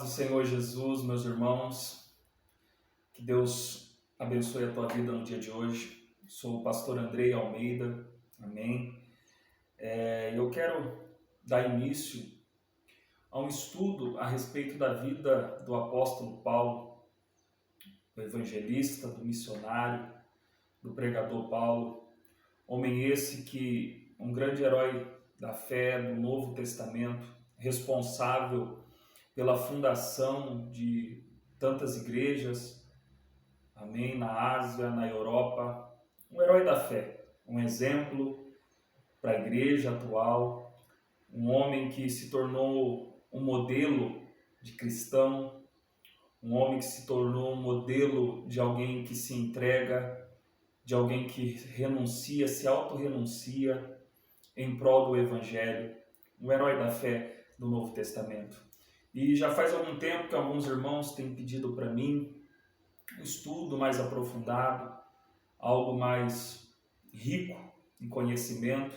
do Senhor Jesus, meus irmãos, que Deus abençoe a tua vida no dia de hoje. Sou o pastor Andrei Almeida, amém. Eu quero dar início a um estudo a respeito da vida do apóstolo Paulo, do evangelista, do missionário, do pregador Paulo, homem esse que um grande herói da fé do Novo Testamento, responsável pela fundação de tantas igrejas, amém, na Ásia, na Europa, um herói da fé, um exemplo para a igreja atual, um homem que se tornou um modelo de cristão, um homem que se tornou um modelo de alguém que se entrega, de alguém que renuncia, se autorrenuncia em prol do Evangelho, um herói da fé do Novo Testamento. E já faz algum tempo que alguns irmãos têm pedido para mim um estudo mais aprofundado, algo mais rico em conhecimento,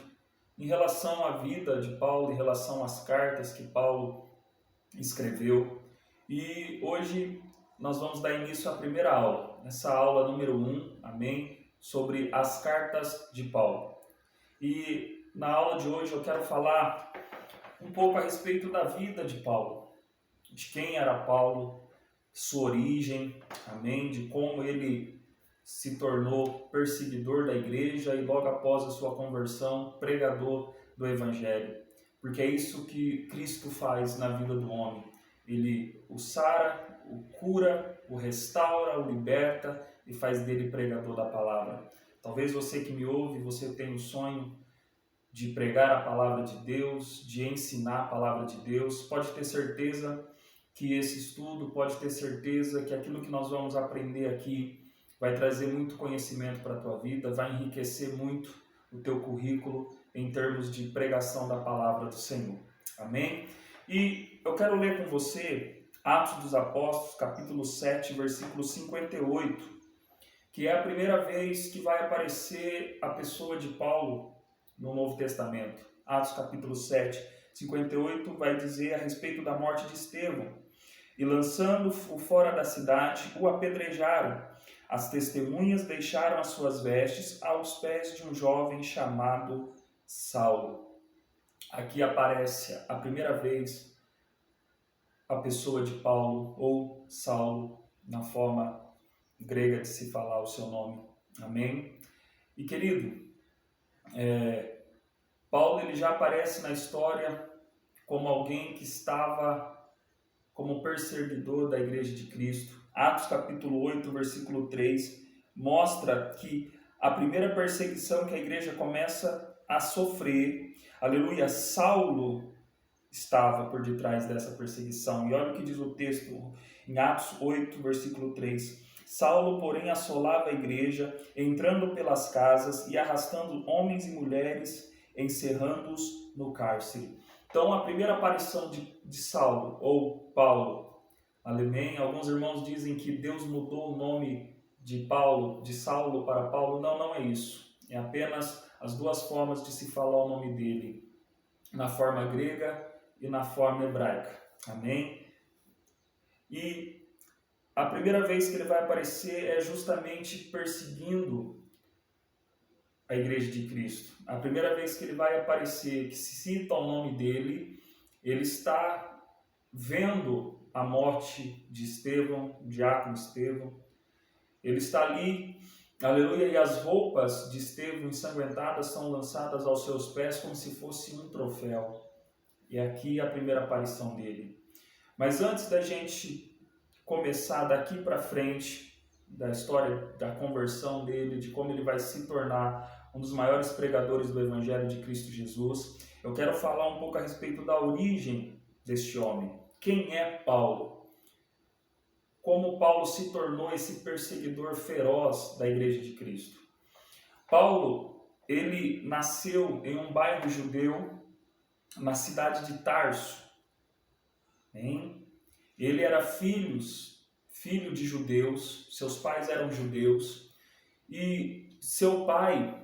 em relação à vida de Paulo, em relação às cartas que Paulo escreveu. E hoje nós vamos dar início à primeira aula, essa aula número 1, amém, sobre as cartas de Paulo. E na aula de hoje eu quero falar um pouco a respeito da vida de Paulo, de quem era Paulo, sua origem, amém, de como ele se tornou perseguidor da igreja e logo após a sua conversão, pregador do Evangelho. Porque é isso que Cristo faz na vida do homem. Ele o sara, o cura, o restaura, o liberta e faz dele pregador da palavra. Talvez você que me ouve, você tenha o sonho de pregar a palavra de Deus, de ensinar a palavra de Deus. Pode ter certeza que esse estudo, pode ter certeza que aquilo que nós vamos aprender aqui vai trazer muito conhecimento para a tua vida, vai enriquecer muito o teu currículo em termos de pregação da palavra do Senhor. Amém? E eu quero ler com você Atos dos Apóstolos, capítulo 7, versículo 58, que é a primeira vez que vai aparecer a pessoa de Paulo no Novo Testamento. Atos capítulo 7, 58 vai dizer a respeito da morte de Estevão. E lançando-o fora da cidade, o apedrejaram. As testemunhas deixaram as suas vestes aos pés de um jovem chamado Saulo. Aqui aparece a primeira vez a pessoa de Paulo, ou Saulo, na forma grega de se falar o seu nome. Amém? E querido, Paulo ele já aparece na história como alguém que estava como perseguidor da igreja de Cristo. Atos capítulo 8, versículo 3, mostra que a primeira perseguição que a igreja começa a sofrer, aleluia, Saulo estava por detrás dessa perseguição. E olha o que diz o texto em Atos 8, versículo 3. Saulo, porém, assolava a igreja, entrando pelas casas e arrastando homens e mulheres, encerrando-os no cárcere. Então, a primeira aparição de Saulo, ou Paulo, amém? Alguns irmãos dizem que Deus mudou o nome de Paulo, de Saulo para Paulo. Não, não é isso. É apenas as duas formas de se falar o nome dele, na forma grega e na forma hebraica. Amém? E a primeira vez que ele vai aparecer é justamente perseguindo a igreja de Cristo. A primeira vez que ele vai aparecer, que se cita o nome dele, ele está vendo a morte de Estevão, diácono Estevão. Ele está ali, aleluia, e as roupas de Estevão ensanguentadas são lançadas aos seus pés como se fosse um troféu. E aqui a primeira aparição dele. Mas antes da gente começar daqui para frente, da história da conversão dele, de como ele vai se tornar um dos maiores pregadores do Evangelho de Cristo Jesus, eu quero falar um pouco a respeito da origem deste homem. Quem é Paulo? Como Paulo se tornou esse perseguidor feroz da Igreja de Cristo? Paulo, ele nasceu em um bairro judeu, na cidade de Tarso. Ele era filho de judeus, seus pais eram judeus, e seu pai,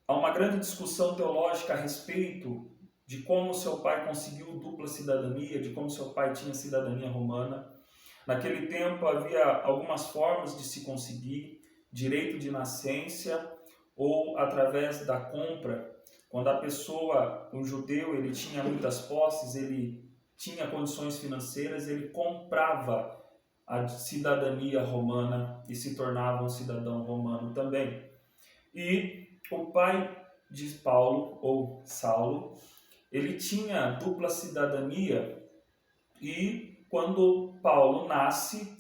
há uma grande discussão teológica a respeito de como seu pai conseguiu dupla cidadania, de como seu pai tinha cidadania romana. Naquele tempo havia algumas formas de se conseguir direito de nascença ou através da compra. Quando a pessoa, um judeu, ele tinha muitas posses, ele tinha condições financeiras, ele comprava a cidadania romana e se tornava um cidadão romano também. E o pai de Paulo, ou Saulo, ele tinha dupla cidadania e quando Paulo nasce,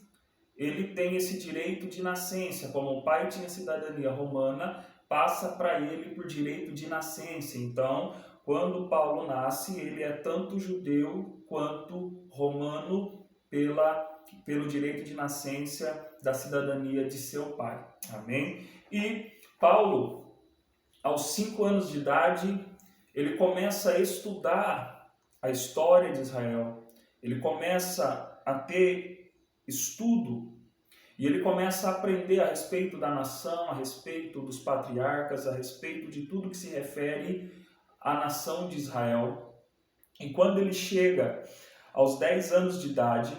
ele tem esse direito de nascença. Como o pai tinha cidadania romana, passa para ele por direito de nascença. Então, quando Paulo nasce, ele é tanto judeu quanto romano pelo direito de nascença da cidadania de seu pai. Amém? E Paulo, aos 5 anos de idade, ele começa a estudar a história de Israel. Ele começa a ter estudo e ele começa a aprender a respeito da nação, a respeito dos patriarcas, a respeito de tudo que se refere à nação de Israel. E quando ele chega aos 10 anos de idade,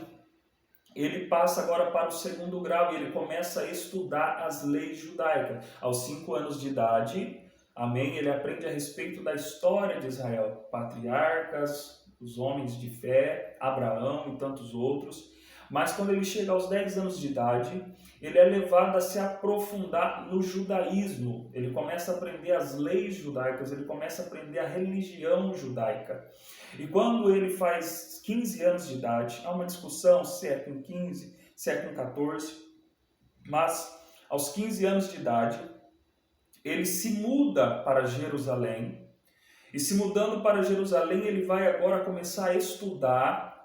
ele passa agora para o segundo grau e ele começa a estudar as leis judaicas. Aos 5 anos de idade, amém, ele aprende a respeito da história de Israel, patriarcas, os homens de fé, Abraão e tantos outros. Mas quando ele chega aos 10 anos de idade, ele é levado a se aprofundar no judaísmo. Ele começa a aprender as leis judaicas, ele começa a aprender a religião judaica. E quando ele faz 15 anos de idade, há uma discussão se é com 15, se é com 14, mas aos 15 anos de idade, ele se muda para Jerusalém. E se mudando para Jerusalém, ele vai agora começar a estudar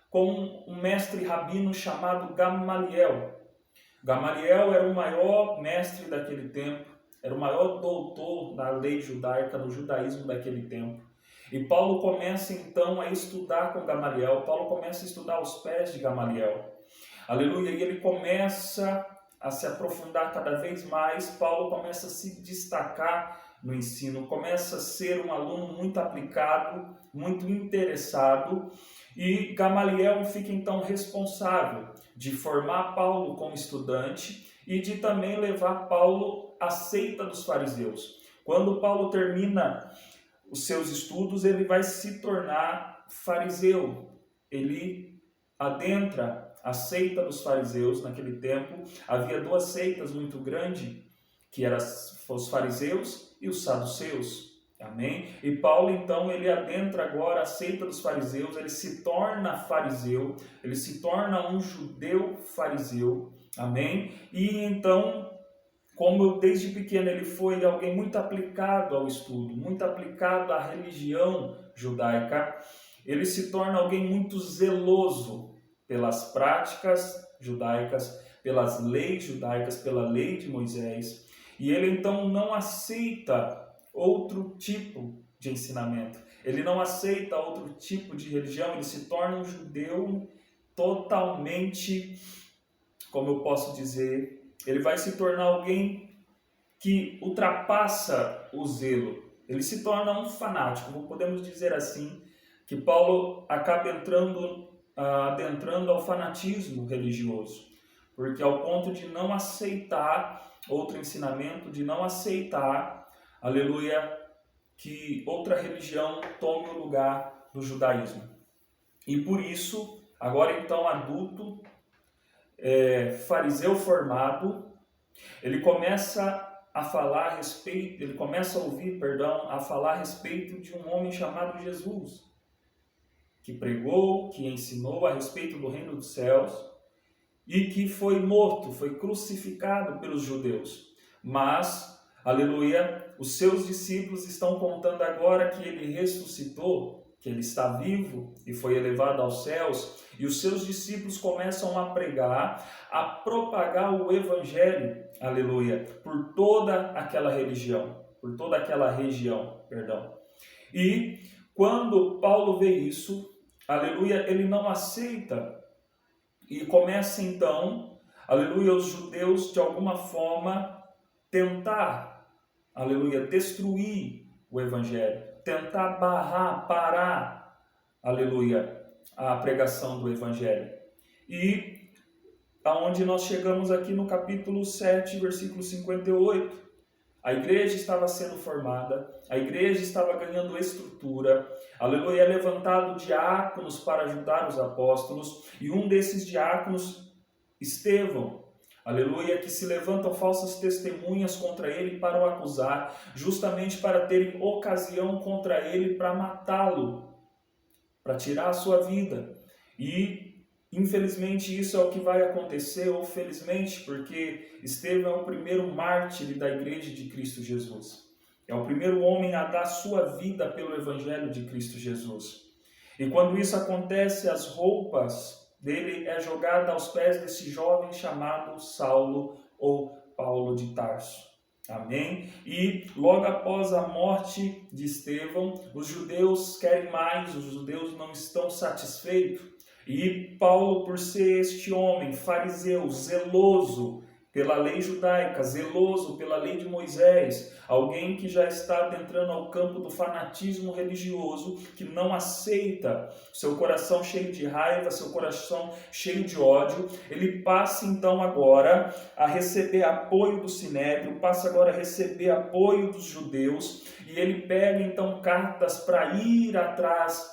com um mestre rabino chamado Gamaliel. Gamaliel era o maior mestre daquele tempo, era o maior doutor na lei judaica, no judaísmo daquele tempo. E Paulo começa então a estudar com Gamaliel, Paulo começa a estudar aos pés de Gamaliel. Aleluia, e ele começa a se aprofundar cada vez mais, Paulo começa a se destacar no ensino, começa a ser um aluno muito aplicado, muito interessado, e Gamaliel fica então responsável de formar Paulo como estudante e de também levar Paulo à seita dos fariseus. Quando Paulo termina os seus estudos, ele vai se tornar fariseu. Ele adentra a seita dos fariseus. Naquele tempo havia 2 seitas muito grandes, que eram os fariseus e os saduceus. Amém? E Paulo então ele adentra agora a seita dos fariseus, ele se torna fariseu, ele se torna um judeu fariseu. Amém? E então, como desde pequeno ele foi alguém muito aplicado ao estudo, muito aplicado à religião judaica, ele se torna alguém muito zeloso pelas práticas judaicas, pelas leis judaicas, pela lei de Moisés. E ele então não aceita outro tipo de ensinamento. Ele não aceita outro tipo de religião, ele se torna um judeu totalmente, como eu posso dizer, ele vai se tornar alguém que ultrapassa o zelo. Ele se torna um fanático, podemos dizer assim, que Paulo acaba adentrando ao fanatismo religioso, porque ao ponto de não aceitar outro ensinamento, de não aceitar, aleluia, que outra religião tome o lugar do judaísmo. E por isso, agora então adulto, fariseu formado, ele começa a falar a respeito, ele começa a ouvir, a falar a respeito de um homem chamado Jesus, que pregou, que ensinou a respeito do reino dos céus e que foi morto, foi crucificado pelos judeus. Mas, aleluia, os seus discípulos estão contando agora que ele ressuscitou, que ele está vivo e foi elevado aos céus, e os seus discípulos começam a pregar, a propagar o evangelho, aleluia, por toda aquela região. E quando Paulo vê isso, aleluia, ele não aceita e começa então, aleluia, os judeus de alguma forma tentar, aleluia, destruir o evangelho, tentar barrar, parar, aleluia, a pregação do evangelho. E aonde nós chegamos aqui no capítulo 7, versículo 58, a igreja estava sendo formada, a igreja estava ganhando estrutura, aleluia, é levantado diáconos para ajudar os apóstolos, e um desses diáconos, Estevão, aleluia, que se levantam falsas testemunhas contra ele para o acusar, justamente para terem ocasião contra ele para matá-lo, para tirar a sua vida. E infelizmente isso é o que vai acontecer, ou felizmente, porque Estevão é o primeiro mártir da igreja de Cristo Jesus. É o primeiro homem a dar sua vida pelo evangelho de Cristo Jesus. E quando isso acontece, as roupas dele é jogada aos pés desse jovem chamado Saulo ou Paulo de Tarso. Amém? E logo após a morte de Estevão, os judeus querem mais, os judeus não estão satisfeitos. E Paulo, por ser este homem fariseu, zeloso pela lei judaica, zeloso pela lei de Moisés, alguém que já está adentrando ao campo do fanatismo religioso, que não aceita, seu coração cheio de raiva, seu coração cheio de ódio, ele passa então agora a receber apoio do Sinédrio, passa agora a receber apoio dos judeus, e ele pega então cartas para ir atrás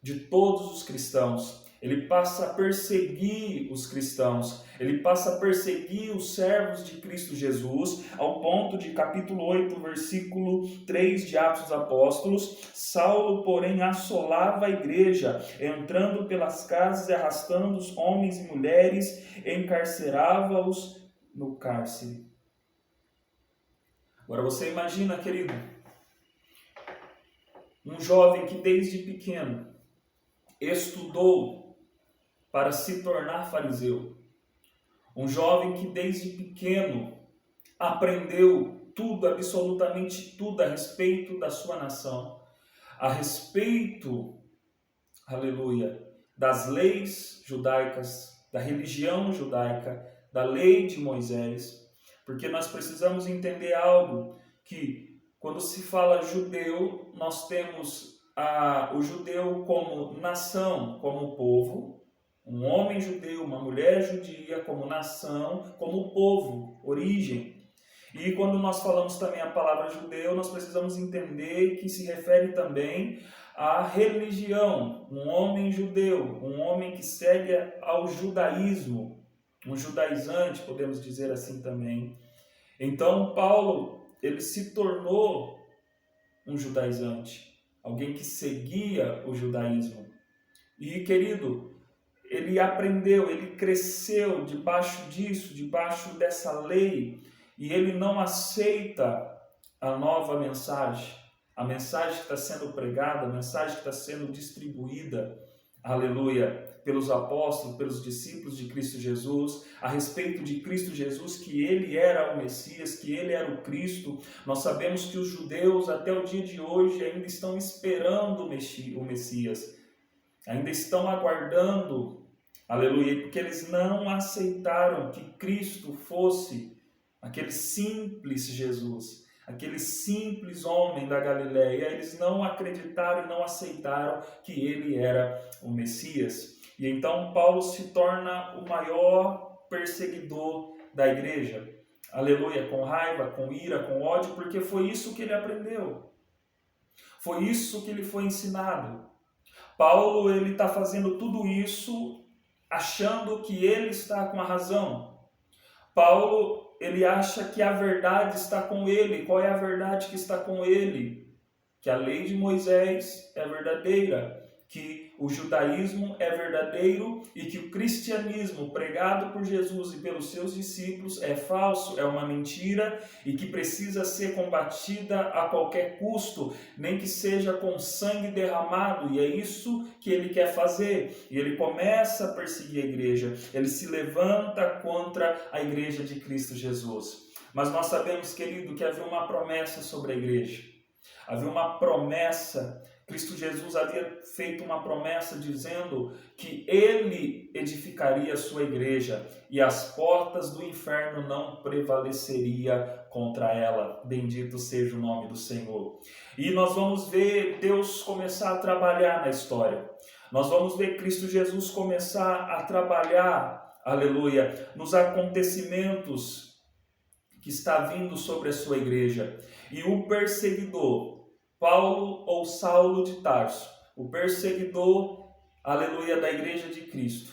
de todos os cristãos. Ele passa a perseguir os cristãos, ele passa a perseguir os servos de Cristo Jesus, ao ponto de capítulo 8, versículo 3 de Atos dos Apóstolos, Saulo, porém, assolava a igreja, entrando pelas casas e arrastando os homens e mulheres, encarcerava-os no cárcere. Agora você imagina, querido, um jovem que desde pequeno estudou para se tornar fariseu. Um jovem que desde pequeno aprendeu tudo, absolutamente tudo a respeito da sua nação, a respeito, aleluia, das leis judaicas, da religião judaica, da lei de Moisés, porque nós precisamos entender algo, que quando se fala judeu, nós temos o judeu como nação, como povo, um homem judeu, uma mulher judia como nação, como povo, origem. E quando nós falamos também a palavra judeu, nós precisamos entender que se refere também à religião, um homem judeu, um homem que segue ao judaísmo, um judaizante, podemos dizer assim também. Então Paulo, ele se tornou um judaizante, alguém que seguia o judaísmo. E querido, ele aprendeu, ele cresceu debaixo disso, debaixo dessa lei, e ele não aceita a nova mensagem, a mensagem que está sendo pregada, a mensagem que está sendo distribuída, aleluia, pelos apóstolos, pelos discípulos de Cristo Jesus, a respeito de Cristo Jesus, que ele era o Messias, que ele era o Cristo. Nós sabemos que os judeus até o dia de hoje ainda estão esperando o Messias, ainda estão aguardando, aleluia, porque eles não aceitaram que Cristo fosse aquele simples Jesus, aquele simples homem da Galileia. Eles não acreditaram e não aceitaram que ele era o Messias. E então Paulo se torna o maior perseguidor da igreja, aleluia, com raiva, com ira, com ódio, porque foi isso que ele aprendeu, foi isso que ele foi ensinado. Paulo, ele está fazendo tudo isso achando que ele está com a razão. Paulo, ele acha que a verdade está com ele. Qual é a verdade que está com ele? Que a lei de Moisés é verdadeira, que o judaísmo é verdadeiro e que o cristianismo pregado por Jesus e pelos seus discípulos é falso, é uma mentira e que precisa ser combatida a qualquer custo, nem que seja com sangue derramado. E é isso que ele quer fazer. E ele começa a perseguir a igreja, ele se levanta contra a igreja de Cristo Jesus. Mas nós sabemos, querido, que havia uma promessa sobre a igreja. havia uma promessa. Cristo Jesus havia feito uma promessa dizendo que ele edificaria a sua igreja e as portas do inferno não prevaleceria contra ela. Bendito seja o nome do Senhor. E nós vamos ver Deus começar a trabalhar na história. Nós vamos ver Cristo Jesus começar a trabalhar, aleluia, nos acontecimentos que está vindo sobre a sua igreja. E o perseguidor, Paulo ou Saulo de Tarso, o perseguidor, aleluia, da igreja de Cristo,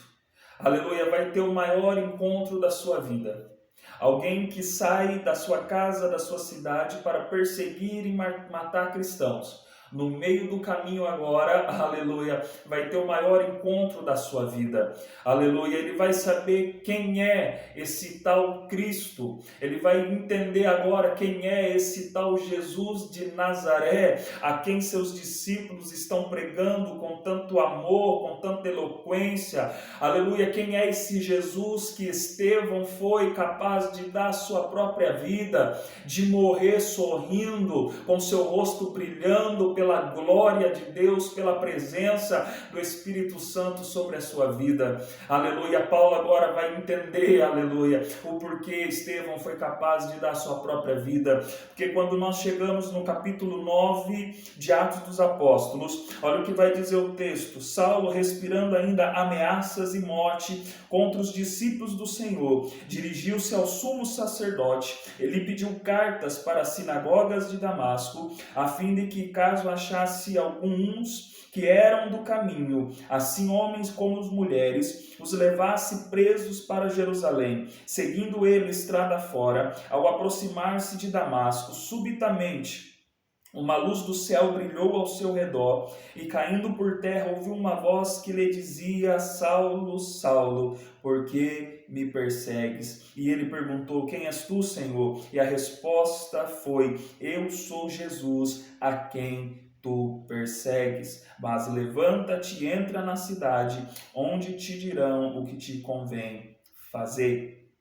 aleluia, vai ter o maior encontro da sua vida. Alguém que sai da sua casa, da sua cidade para perseguir e matar cristãos. No meio do caminho agora, aleluia, vai ter o maior encontro da sua vida, aleluia, ele vai saber quem é esse tal Cristo, ele vai entender agora quem é esse tal Jesus de Nazaré, a quem seus discípulos estão pregando com tanto amor, com tanta eloquência, aleluia, quem é esse Jesus que Estevão foi capaz de dar sua própria vida, de morrer sorrindo, com seu rosto brilhando pela glória de Deus, pela presença do Espírito Santo sobre a sua vida. Aleluia. Paulo agora vai entender, aleluia, o porquê Estevão foi capaz de dar sua própria vida. Porque quando nós chegamos no capítulo 9 de Atos dos Apóstolos, olha o que vai dizer o texto. Saulo, respirando ainda ameaças e morte contra os discípulos do Senhor, dirigiu-se ao sumo sacerdote. Ele pediu cartas para as sinagogas de Damasco, a fim de que, caso achasse alguns que eram do caminho, assim homens como as mulheres, os levasse presos para Jerusalém. Seguindo ele estrada fora, ao aproximar-se de Damasco, subitamente uma luz do céu brilhou ao seu redor, e caindo por terra ouviu uma voz que lhe dizia: Saulo, Saulo, por que me persegues? E ele perguntou: quem és tu, Senhor? E a resposta foi: eu sou Jesus, a quem tu persegues. Mas levanta-te e entra na cidade, onde te dirão o que te convém fazer.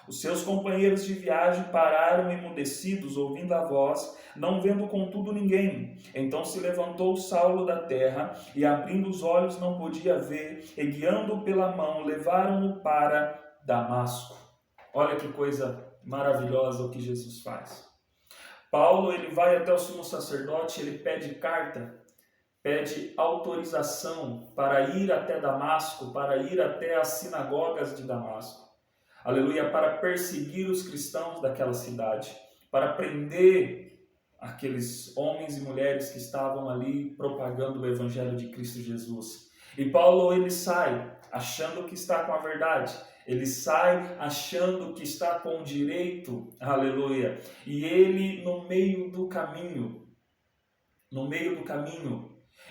Os seus companheiros de viagem pararam emudecidos, ouvindo a voz, não vendo contudo ninguém. Então se levantou Saulo da terra, e abrindo os olhos não podia ver, e guiando-o pela mão, levaram-no para Damasco. Olha que coisa maravilhosa o que Jesus faz. Paulo, ele vai até o sumo sacerdote, ele pede carta, pede autorização para ir até Damasco, para ir até as sinagogas de Damasco. Aleluia, para perseguir os cristãos daquela cidade, para prender aqueles homens e mulheres que estavam ali propagando o evangelho de Cristo Jesus. E Paulo, ele sai achando que está com a verdade, ele sai achando que está com o direito, aleluia, e ele no meio do caminho,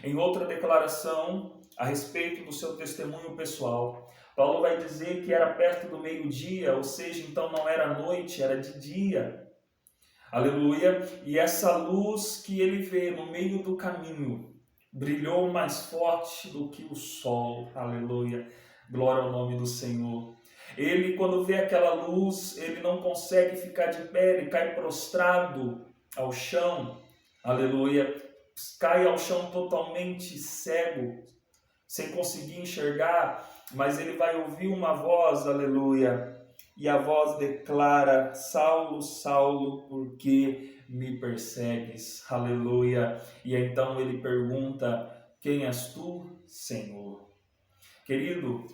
em outra declaração a respeito do seu testemunho pessoal, Paulo vai dizer que era perto do meio-dia, ou seja, então não era noite, era de dia. Aleluia! E essa luz que ele vê no meio do caminho brilhou mais forte do que o sol. Aleluia! Glória ao nome do Senhor. Ele, quando vê aquela luz, ele não consegue ficar de pé, ele cai prostrado ao chão. Aleluia! Cai ao chão totalmente cego, sem conseguir enxergar, mas ele vai ouvir uma voz, aleluia, e a voz declara: Saulo, Saulo, por que me persegues? Aleluia. E então ele pergunta: quem és tu, Senhor? Querido,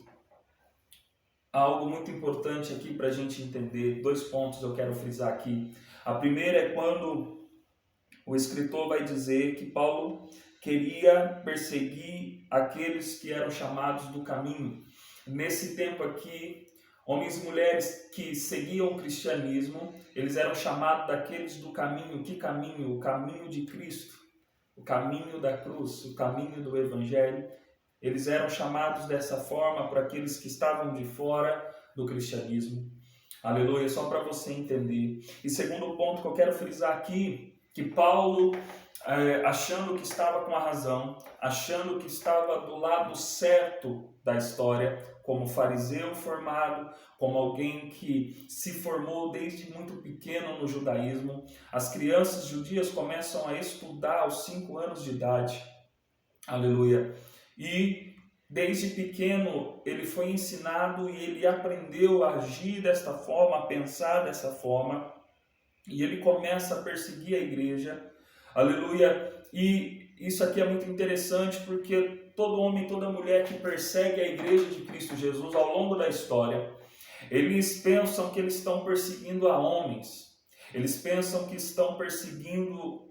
há algo muito importante aqui para a gente entender. 2 pontos eu quero frisar aqui. A primeira é quando o escritor vai dizer que Paulo queria perseguir aqueles que eram chamados do caminho. Nesse tempo aqui, homens e mulheres que seguiam o cristianismo, eles eram chamados daqueles do caminho. Que caminho? O caminho de Cristo, o caminho da cruz, o caminho do evangelho. Eles eram chamados dessa forma para aqueles que estavam de fora do cristianismo. Aleluia, só para você entender. E segundo ponto que eu quero frisar aqui, que Paulo, achando que estava com a razão, achando que estava do lado certo da história, como fariseu formado, como alguém que se formou desde muito pequeno no judaísmo. As crianças judias começam a estudar aos 5 anos de idade. Aleluia. E desde pequeno ele foi ensinado e ele aprendeu a agir desta forma, a pensar dessa forma. E ele começa a perseguir a igreja. Aleluia. E isso aqui é muito interessante porque todo homem e toda mulher que persegue a igreja de Cristo Jesus ao longo da história, eles pensam que eles estão perseguindo a homens. Eles pensam que estão perseguindo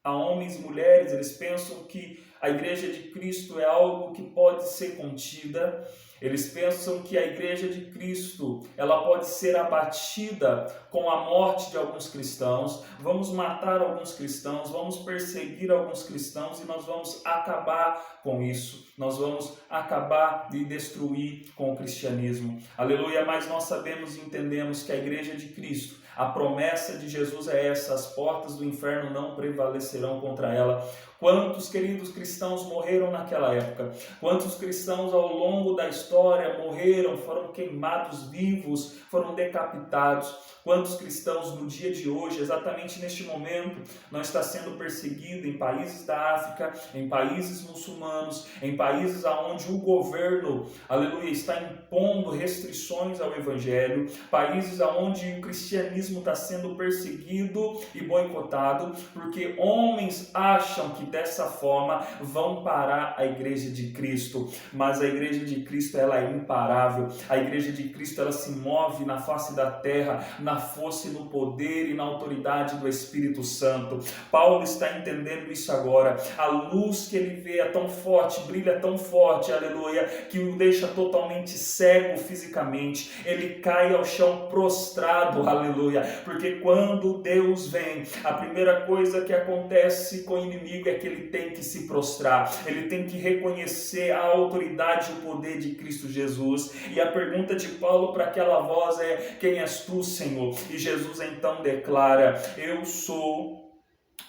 a homens e mulheres. Eles pensam que a igreja de Cristo é algo que pode ser contida. Eles pensam que a igreja de Cristo ela pode ser abatida com a morte de alguns cristãos. Vamos matar alguns cristãos, vamos perseguir alguns cristãos e nós vamos acabar com isso. Nós vamos acabar de destruir com o cristianismo. Aleluia, mas nós sabemos e entendemos que a igreja de Cristo, a promessa de Jesus é essa: as portas do inferno não prevalecerão contra ela. Quantos queridos cristãos morreram naquela época? Quantos cristãos ao longo da história morreram, foram queimados vivos, foram decapitados? Quantos cristãos no dia de hoje, exatamente neste momento, não está sendo perseguido em países da África, em países muçulmanos, em países onde o governo, aleluia, está impondo restrições ao evangelho, países onde o cristianismo está sendo perseguido e boicotado, porque homens acham que dessa forma vão parar a igreja de Cristo. Mas a igreja de Cristo ela é imparável. A igreja de Cristo ela se move na face da terra, na força e no poder e na autoridade do Espírito Santo. Paulo está entendendo isso agora. A luz que ele vê é tão forte, brilha tão forte, aleluia, que o deixa totalmente cego fisicamente. Ele cai ao chão prostrado, aleluia, porque quando Deus vem, a primeira coisa que acontece com o inimigo é que ele tem que se prostrar, ele tem que reconhecer a autoridade e o poder de Cristo Jesus. E a pergunta de Paulo para aquela voz é: quem és tu, Senhor? E Jesus então declara: eu sou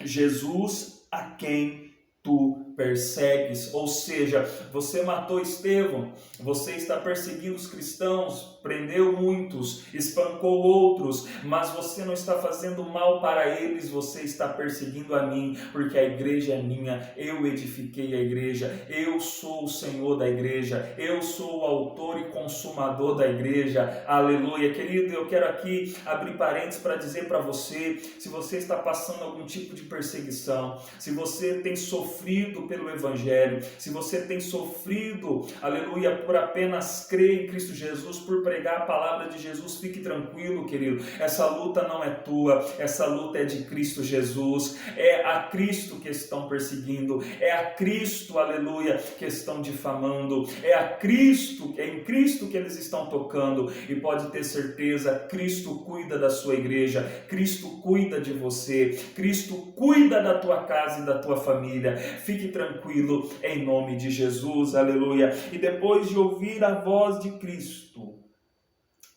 Jesus a quem tu persegues. Ou seja, você matou Estevão, você está perseguindo os cristãos, prendeu muitos, espancou outros, mas você não está fazendo mal para eles, você está perseguindo a mim, porque a igreja é minha, eu edifiquei a igreja, eu sou o Senhor da igreja, eu sou o autor e consumador da igreja. Aleluia. Querido, eu quero aqui abrir parênteses para dizer para você: se você está passando algum tipo de perseguição, se você tem sofrido pelo evangelho, se você tem sofrido, aleluia, por apenas crer em Cristo Jesus, por pregar a palavra de Jesus, fique tranquilo, querido, essa luta não é tua, essa luta é de Cristo Jesus. É a Cristo que estão perseguindo, é a Cristo, aleluia, que estão difamando, é em Cristo que eles estão tocando. E pode ter certeza, Cristo cuida da sua igreja, Cristo cuida de você, Cristo cuida da tua casa e da tua família. Fique tranquilo em nome de Jesus, aleluia. E depois de ouvir a voz de Cristo,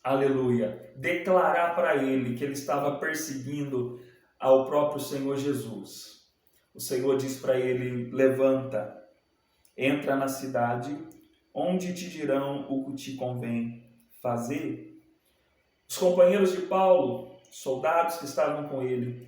aleluia, declarar para ele que ele estava perseguindo ao próprio Senhor Jesus, o Senhor diz para ele: levanta, entra na cidade, onde te dirão o que te convém fazer. Os companheiros de Paulo, soldados que estavam com ele,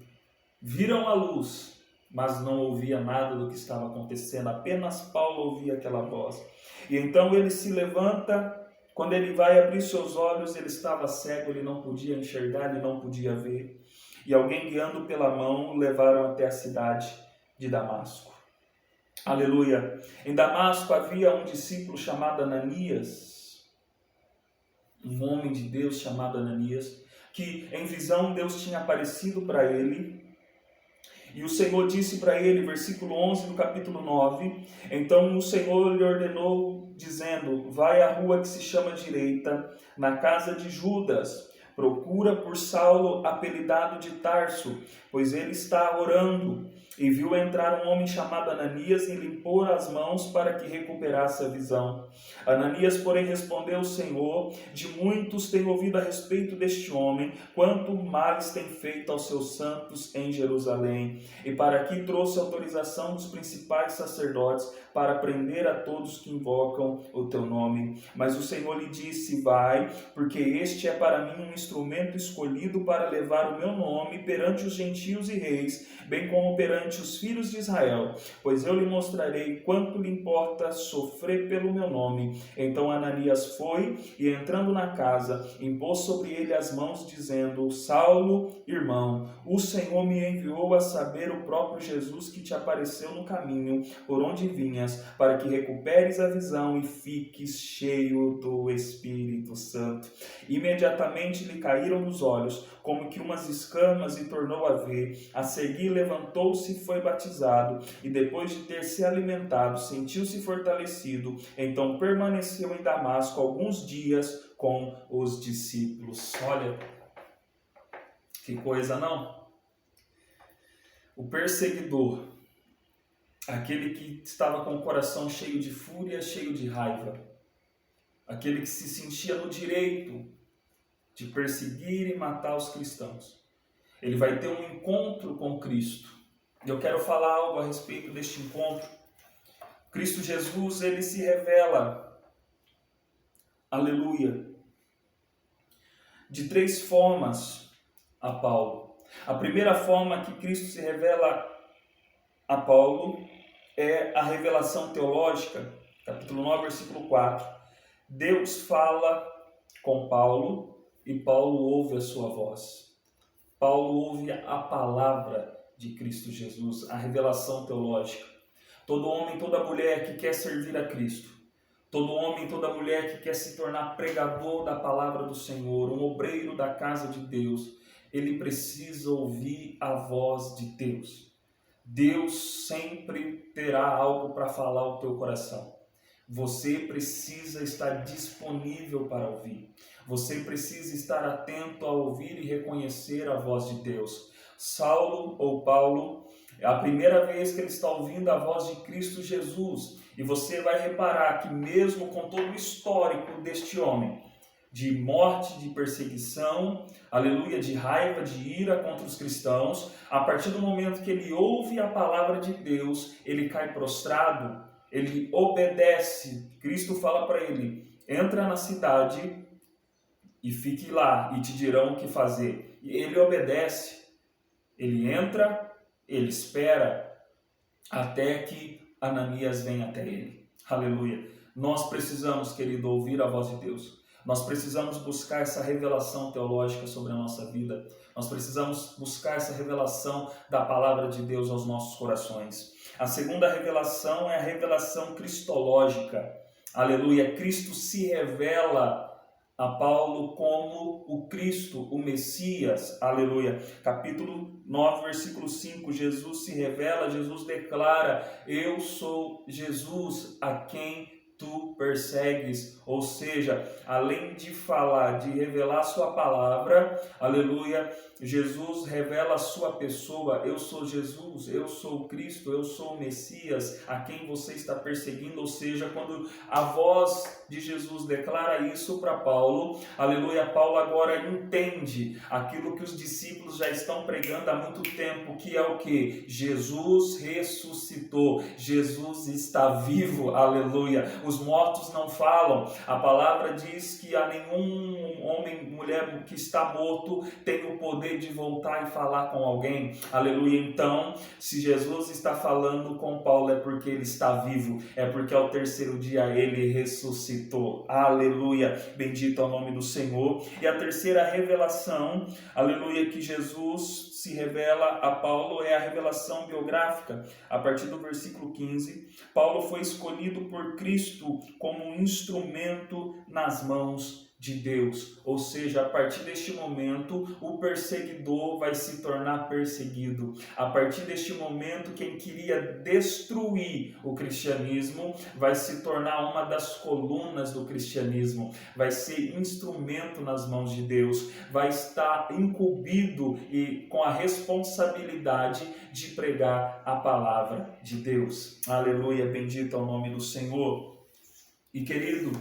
viram a luz, mas não ouvia nada do que estava acontecendo, apenas Paulo ouvia aquela voz. E então ele se levanta. Quando ele vai abrir seus olhos, ele estava cego, ele não podia enxergar, ele não podia ver. E alguém guiando pela mão o levaram até a cidade de Damasco. Aleluia. Em Damasco havia um discípulo chamado Ananias, um homem de Deus chamado Ananias, que em visão Deus tinha aparecido para ele. E o Senhor disse para ele, versículo 11 do capítulo 9, então o Senhor lhe ordenou, dizendo: vai à rua que se chama Direita, na casa de Judas, procura por Saulo, apelidado de Tarso, pois ele está orando. E viu entrar um homem chamado Ananias e lhe impor as mãos para que recuperasse a visão. Ananias, porém, respondeu: Senhor, de muitos tenho ouvido a respeito deste homem, quanto males tem feito aos seus santos em Jerusalém. E para aqui trouxe autorização dos principais sacerdotes para prender a todos que invocam o teu nome. Mas o Senhor lhe disse: vai, porque este é para mim um instrumento escolhido para levar o meu nome perante os gentios e reis, bem como perante os filhos de Israel, pois eu lhe mostrarei quanto lhe importa sofrer pelo meu nome. Então Ananias foi e, entrando na casa, impôs sobre ele as mãos, dizendo: Saulo, irmão, o Senhor me enviou a saber o próprio Jesus que te apareceu no caminho por onde vinhas, para que recuperes a visão e fiques cheio do Espírito Santo. Imediatamente lhe caíram dos olhos como que umas escamas e tornou a ver. A seguir levantou-se e foi batizado, e depois de ter se alimentado, sentiu-se fortalecido. Então permaneceu em Damasco alguns dias com os discípulos. Olha, que coisa, não? O perseguidor, aquele que estava com o coração cheio de fúria, cheio de raiva, aquele que se sentia no direito de perseguir e matar os cristãos, ele vai ter um encontro com Cristo. E eu quero falar algo a respeito deste encontro. Cristo Jesus, ele se revela, aleluia, de 3 formas a Paulo. A primeira forma que Cristo se revela a Paulo é a revelação teológica, capítulo 9, versículo 4. Deus fala com Paulo e Paulo ouve a sua voz. Paulo ouve a palavra de Cristo Jesus, a revelação teológica. Todo homem, toda mulher que quer servir a Cristo, todo homem, toda mulher que quer se tornar pregador da palavra do Senhor, um obreiro da casa de Deus, ele precisa ouvir a voz de Deus. Deus sempre terá algo para falar ao teu coração. Você precisa estar disponível para ouvir. Você precisa estar atento a ouvir e reconhecer a voz de Deus. Saulo ou Paulo, é a primeira vez que ele está ouvindo a voz de Cristo Jesus. E você vai reparar que mesmo com todo o histórico deste homem, de morte, de perseguição, aleluia, de raiva, de ira contra os cristãos, a partir do momento que ele ouve a palavra de Deus, ele cai prostrado, ele obedece. Cristo fala para ele: entra na cidade e fique lá, e te dirão o que fazer. E ele obedece, ele entra, ele espera, até que Ananias venha até ele. Aleluia. Nós precisamos, querido, ouvir a voz de Deus. Nós precisamos buscar essa revelação teológica sobre a nossa vida. Nós precisamos buscar essa revelação da palavra de Deus aos nossos corações. A segunda revelação é a revelação cristológica. Aleluia. Cristo se revela a Paulo como o Cristo, o Messias. Aleluia. Capítulo 9, versículo 5. Jesus se revela, Jesus declara: eu sou Jesus a quem tu persegues. Ou seja, além de falar, de revelar sua palavra, aleluia, Jesus revela a sua pessoa. Eu sou Jesus, eu sou Cristo, eu sou o Messias a quem você está perseguindo. Ou seja, quando a voz de Jesus declara isso para Paulo, aleluia, Paulo agora entende aquilo que os discípulos já estão pregando há muito tempo, que é o que? Jesus ressuscitou, Jesus está vivo, aleluia. Os mortos não falam. A palavra diz que a nenhum homem, mulher que está morto tem o poder de voltar e falar com alguém, aleluia. Então, se Jesus está falando com Paulo, é porque ele está vivo, é porque ao terceiro dia ele ressuscitou, aleluia, bendito é o nome do Senhor. E a terceira revelação, aleluia, que Jesus se revela a Paulo é a revelação biográfica. A partir do versículo 15, Paulo foi escolhido por Cristo como um instrumento nas mãos de Deus. Ou seja, a partir deste momento, o perseguidor vai se tornar perseguido. A partir deste momento, quem queria destruir o cristianismo vai se tornar uma das colunas do cristianismo, vai ser instrumento nas mãos de Deus, vai estar incumbido e com a responsabilidade de pregar a palavra de Deus. Aleluia, bendito é o nome do Senhor. E querido,